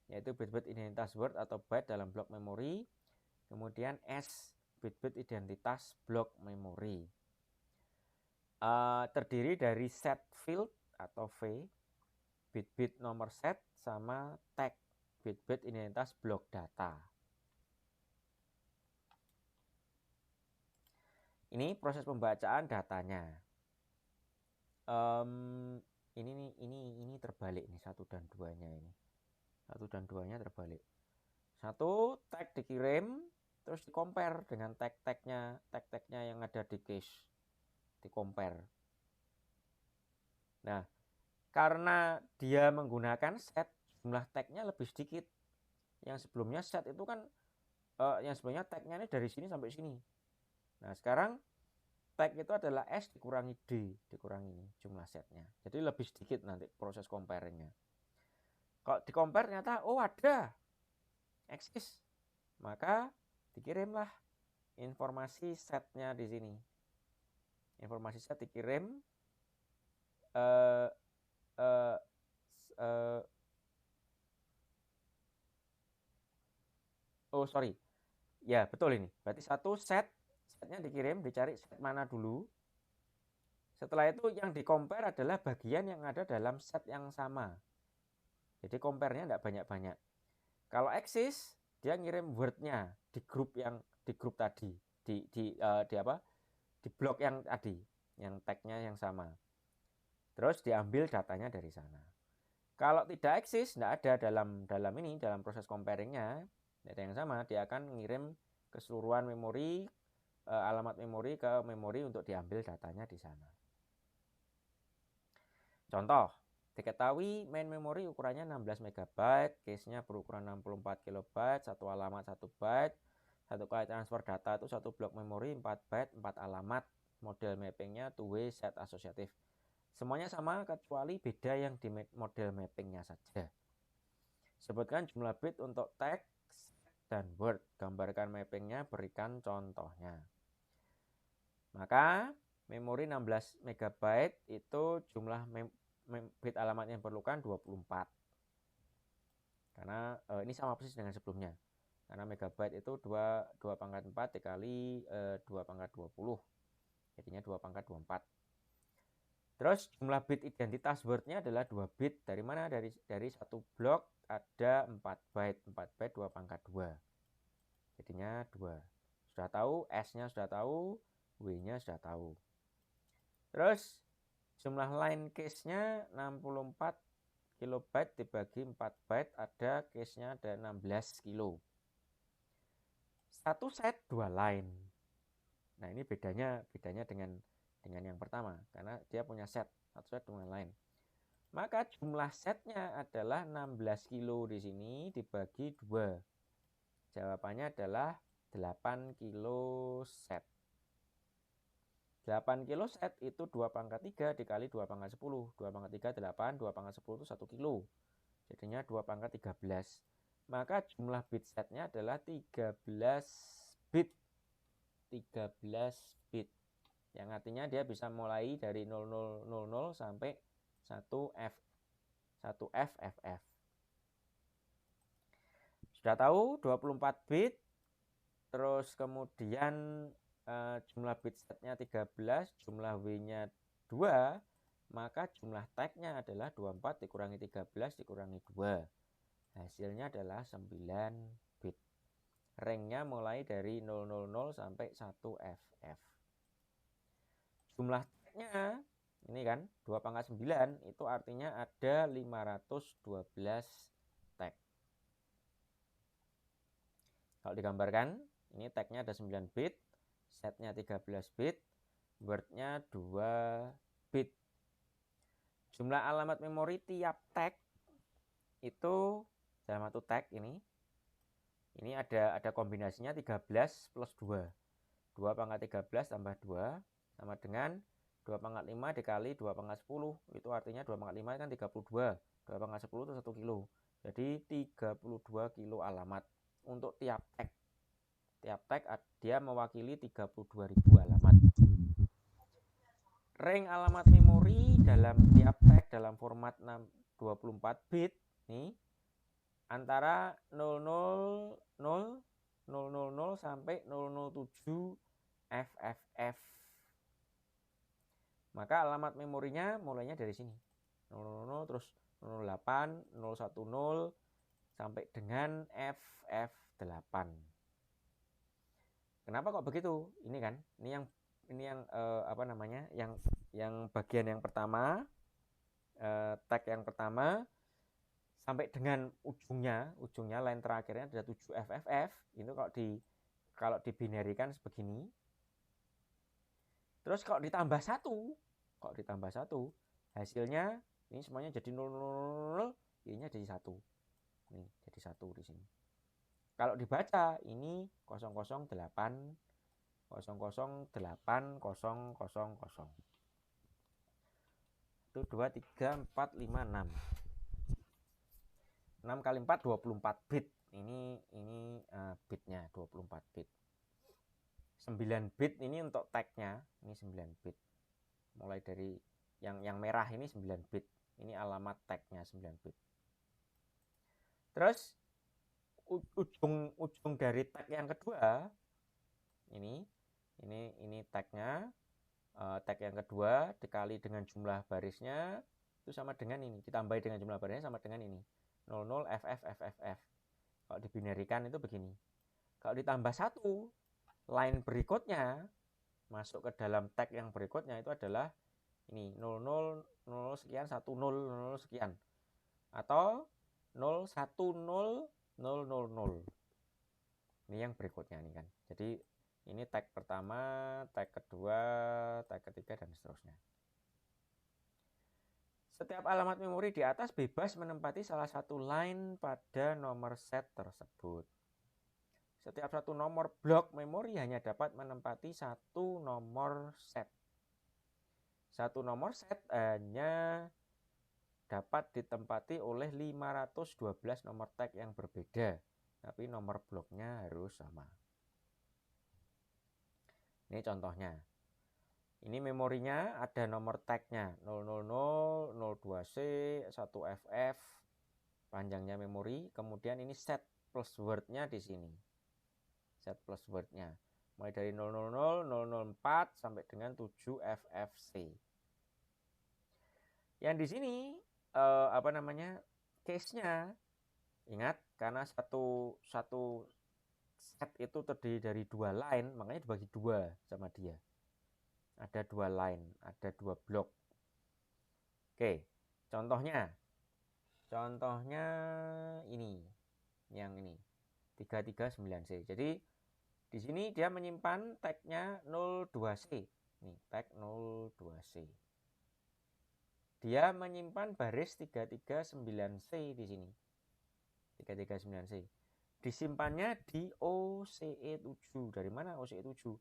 yaitu bit-bit identitas word atau byte dalam blok memori. Kemudian S, bit-bit identitas blok memori. Terdiri dari set field atau V, bit-bit nomor set, sama tag, bit-bit identitas blok data. Ini proses pembacaan datanya. Ini terbalik nih 1 dan 2-nya ini. 1 dan 2-nya terbalik. 1 tag dikirim, terus di-compare dengan tag-tagnya yang ada di cache. Di-compare. Nah, karena dia menggunakan set, jumlah tagnya lebih sedikit. Yang sebelumnya set itu kan yang sebelumnya tagnya ini dari sini sampai sini. Nah, sekarang tag itu adalah S dikurangi D, dikurangi ini jumlah setnya. Jadi lebih sedikit nanti proses compare-nya. Kalau di compare ternyata ada exist, maka dikirimlah informasi setnya di sini. Informasi set dikirim ya betul ini. Berarti satu setnya dikirim, dicari set mana dulu. Setelah itu yang di-compare adalah bagian yang ada dalam set yang sama. Jadi compare-nya tidak banyak-banyak. Kalau exist, dia ngirim word-nya di grup tadi, di blok yang tadi, yang tag-nya yang sama. Terus diambil datanya dari sana. Kalau tidak exist, tidak ada dalam proses comparing-nya, tidak ada yang sama, dia akan mengirim keseluruhan memori, alamat memori ke memori untuk diambil datanya di sana. Contoh, diketahui main memori ukurannya 16 MB, cache-nya berukuran 64 KB, satu alamat 1 byte, satu kali transfer data itu satu blok memori 4 byte, 4 alamat, model mappingnya two-way set associative. Semuanya sama kecuali beda yang di model mappingnya saja. Sebutkan jumlah bit untuk tag dan word, gambarkan mappingnya, berikan contohnya. Maka memori 16 MB itu jumlah bit alamat yang diperlukan 24. Karena ini sama persis dengan sebelumnya. Karena megabyte itu 2 pangkat 4 dikali 2 pangkat 20. Jadinya 2 pangkat 24. Terus jumlah bit identitas word-nya adalah 2 bit. Dari mana? Dari satu blok ada 4 byte. 4 byte 2 pangkat 2. Jadinya 2. Sudah tahu, S-nya sudah tahu, W-nya sudah tahu. Terus jumlah line cache-nya 64 kilobyte dibagi 4 byte, ada cache-nya ada 16 kilo. Satu set 2 line. Nah, ini bedanya dengan yang pertama, karena dia punya set, satu set 2 line. Maka jumlah setnya adalah 16 kilo di sini dibagi 2. Jawabannya adalah 8 kilo set. 8 kilo set itu 2 pangkat 3 dikali 2 pangkat 10. 2 pangkat 3 8, 2 pangkat 10 itu 1 kilo. Jadinya 2 pangkat 13. Maka jumlah bit setnya adalah 13 bit. 13 bit. Yang artinya dia bisa mulai dari 0000 sampai 1F. 1FFF. Sudah tahu 24 bit. Terus kemudian jumlah bit setnya 13, jumlah W-nya 2, maka jumlah tag-nya adalah 24 dikurangi 13 dikurangi 2. Hasilnya adalah 9 bit. Range-nya mulai dari 000 sampai 1FF. Jumlah tag-nya ini kan 2 pangkat 9, itu artinya ada 512 tag. Kalau digambarkan, Ini tagnya ada 9 bit, setnya 13 bit, wordnya 2 bit. Jumlah alamat memori tiap tag itu dalam satu tag ini ada kombinasinya 13 plus 2. 2 pangkat 13 tambah 2 sama dengan 2 pangkat 5 dikali 2 pangkat 10. Itu artinya 2 pangkat 5 kan 32. 2 pangkat 10 itu 1 kilo. Jadi 32 kilo alamat untuk tiap tag. Tiap tag dia mewakili 32.000 alamat. Range alamat memori dalam tiap tag dalam format 24 bit nih antara 000 sampai 007 FFF. Maka alamat memorinya mulainya dari sini. 000 terus 08, 010 sampai dengan FF8. Kenapa kok begitu? Ini kan, ini yang yang bagian yang pertama, tag yang pertama sampai dengan ujungnya line terakhirnya ada 7 FFF. Itu kalau dibinarikan sebegini. Terus kalau ditambah satu, hasilnya ini semuanya jadi 000, ininya jadi 1. Nih, jadi 1 di sini. Kalau dibaca ini 008 008 000. Itu 2 3 4 5 6. 6 kali 4 24 bit. Ini bitnya 24 bit. 9 bit ini untuk tagnya, ini 9 bit. Mulai dari yang merah ini 9 bit. Ini alamat tagnya 9 bit. Terus ujung dari tag yang kedua ini tagnya, tag yang kedua dikali dengan jumlah barisnya itu sama dengan ini, ditambahi dengan jumlah barisnya sama dengan ini 00 FFFFF. Kalau dibinarikan itu begini. Kalau ditambah 1, line berikutnya masuk ke dalam tag yang berikutnya itu adalah ini 00 sekian 10 00 sekian atau 010 000. Ini yang berikutnya nih kan. Jadi ini tag pertama, tag kedua, tag ketiga dan seterusnya. Setiap alamat memori di atas bebas menempati salah satu line pada nomor set tersebut. Setiap satu nomor blok memori hanya dapat menempati satu nomor set. Satu nomor set hanya dapat ditempati oleh 512 nomor tag yang berbeda, tapi nomor bloknya harus sama. Ini contohnya. Ini memorinya ada nomor tagnya 000, 02C, 1FF, panjangnya memori. Kemudian ini set plus wordnya di sini. Set plus wordnya. Mulai dari 000, 004 sampai dengan 7FFC. Yang di sini case-nya, ingat karena satu set itu terdiri dari 2 line, makanya dibagi 2 sama dia. Ada 2 line, ada 2 blok. Oke, contohnya ini, yang ini 339C. Jadi di sini dia menyimpan tagnya 02C. Nih, tag 02C. Dia menyimpan baris 339C di sini. 339C. Disimpannya di OCE7. Dari mana OCE7?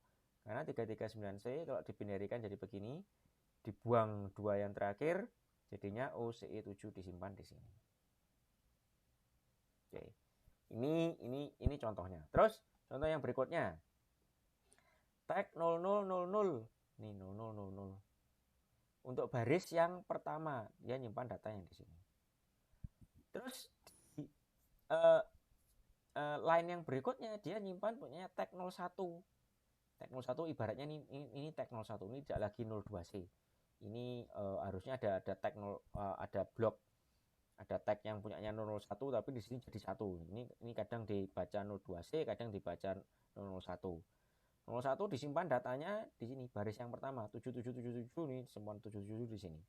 Karena 339C kalau dibinarikan jadi begini, dibuang 2 yang terakhir, jadinya OCE7 disimpan di sini. Oke. Ini contohnya. Terus contoh yang berikutnya. Tag 0000. Ini 0000. Untuk baris yang pertama, dia nyimpan data yang di sini. Terus line yang berikutnya dia nyimpan punya tag 01. Tag 01 ibaratnya ini tag 01, ini tidak lagi 02C. Ini harusnya ada tag ada blok, ada tag yang punyanya 01 tapi di sini jadi 1. Ini kadang dibaca 02C, kadang dibaca 01. 01 disimpan datanya di sini, baris yang pertama 7777 nih, semua 77 di sini.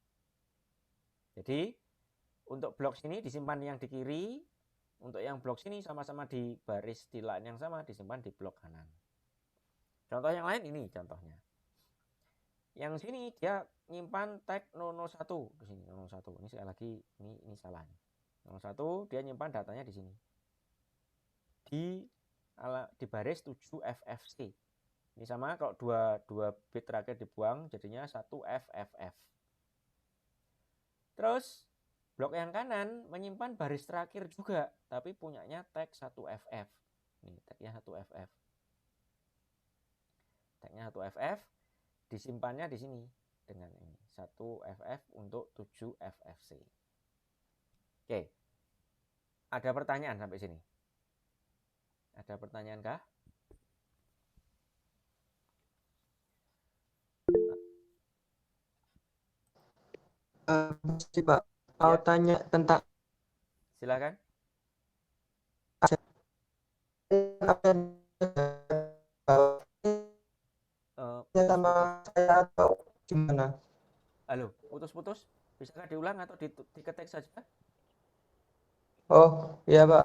Jadi untuk blok sini disimpan yang di kiri, Untuk yang blok sini sama-sama di baris di line yang sama disimpan di blok kanan. Contoh yang lain ini contohnya. Yang sini dia nyimpan tag 001 di sini 001. Ini sekali lagi ini salah. 01 dia nyimpan datanya di sini. Di baris 7FFC. Ini sama kalau dua bit terakhir dibuang jadinya 1FFF. Terus blok yang kanan menyimpan baris terakhir juga, tapi punyanya tag 1FF. Ini tagnya 1FF. Tagnya 1FF disimpannya di sini dengan ini 1FF untuk 7FFC. Oke. Ada pertanyaan sampai sini? Ada pertanyaan kah? Pak, mau tanya tentang Silakan. sama saya atau gimana? Halo, putus-putus. Bisakah diulang atau diketik saja? Oh, iya Pak.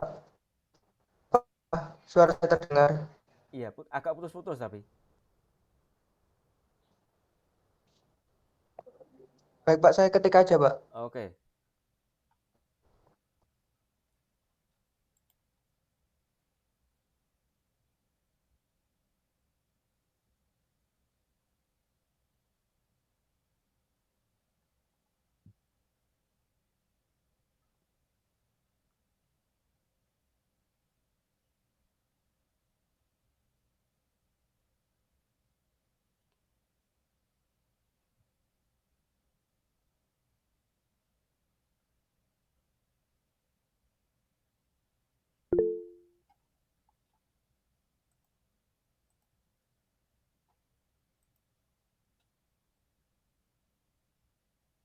Suara saya terdengar. Iya, agak putus-putus tapi. Baik Pak, saya ketik aja Pak. Oke.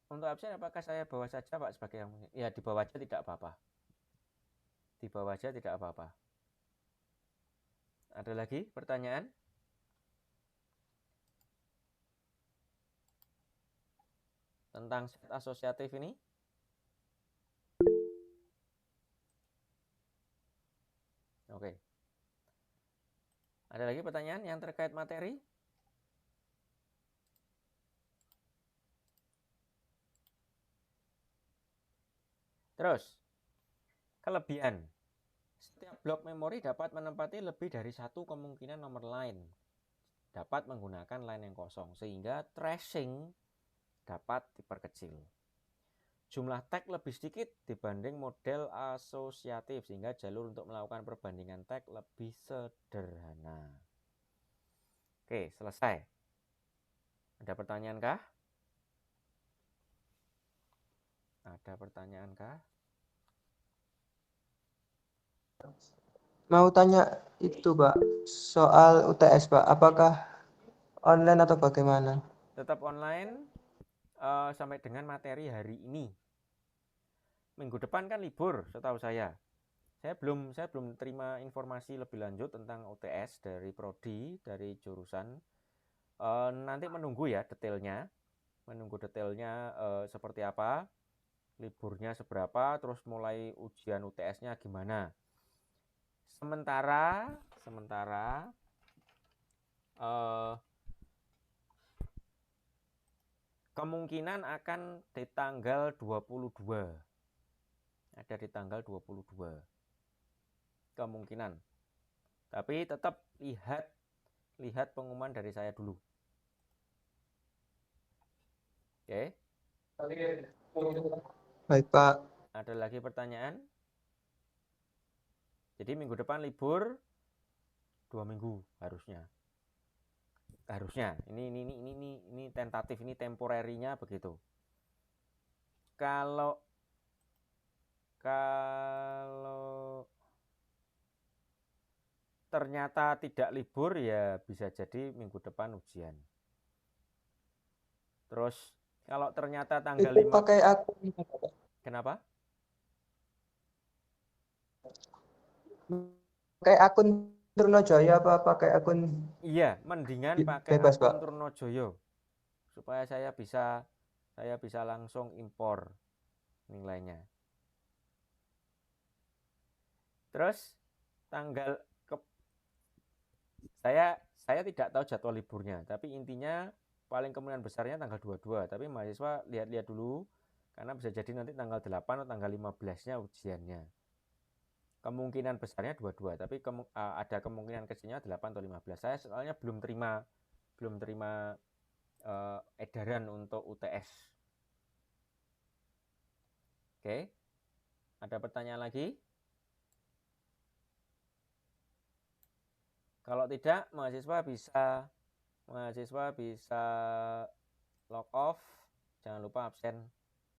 Untuk absen apakah saya bawa saja Pak sebagai yang ya dibawa aja tidak apa-apa. Dibawa aja tidak apa-apa. Ada lagi pertanyaan? Tentang set asosiatif ini? Oke. Ada lagi pertanyaan yang terkait materi? Terus, kelebihan. Setiap blok memori dapat menempati lebih dari satu kemungkinan nomor line. Dapat menggunakan line yang kosong, sehingga tracing dapat diperkecil. Jumlah tag lebih sedikit dibanding model asosiatif, sehingga jalur untuk melakukan perbandingan tag lebih sederhana. Oke, selesai. Ada pertanyaan kah? Ada pertanyaan kah? Mau tanya itu Pak, soal UTS Pak, apakah online atau bagaimana? Tetap online sampai dengan materi hari ini. Minggu depan kan libur, setahu saya. Saya belum terima informasi lebih lanjut tentang UTS dari prodi, dari jurusan. Nanti menunggu ya detailnya. Menunggu detailnya seperti apa, liburnya seberapa, terus mulai ujian UTS-nya gimana. Sementara kemungkinan akan di tanggal 22. Ada di tanggal 22. Kemungkinan. Tapi tetap lihat pengumuman dari saya dulu. Oke. Baik Pak. Ada lagi pertanyaan? Jadi minggu depan libur 2 minggu harusnya. Ini tentatif, ini temporerinya begitu. Kalau ternyata tidak libur ya bisa jadi minggu depan ujian. Terus kalau ternyata tanggal itu 5 pakai akun. Kenapa? Pakai akun Trunojoyo apa pakai akun? Iya, mendingan pakai Bebas, akun Pak. Trunojoyo supaya saya bisa langsung impor nilainya. Terus tanggal saya tidak tahu jadwal liburnya, tapi intinya paling kemungkinan besarnya tanggal 22, tapi mahasiswa lihat-lihat dulu karena bisa jadi nanti tanggal 8 atau tanggal 15-nya ujiannya. Kemungkinan besarnya 22, tapi ada kemungkinan kecilnya 8 atau 15. Saya soalnya belum terima edaran untuk UTS. Oke. Ada pertanyaan lagi? Kalau tidak, mahasiswa bisa log off, jangan lupa absen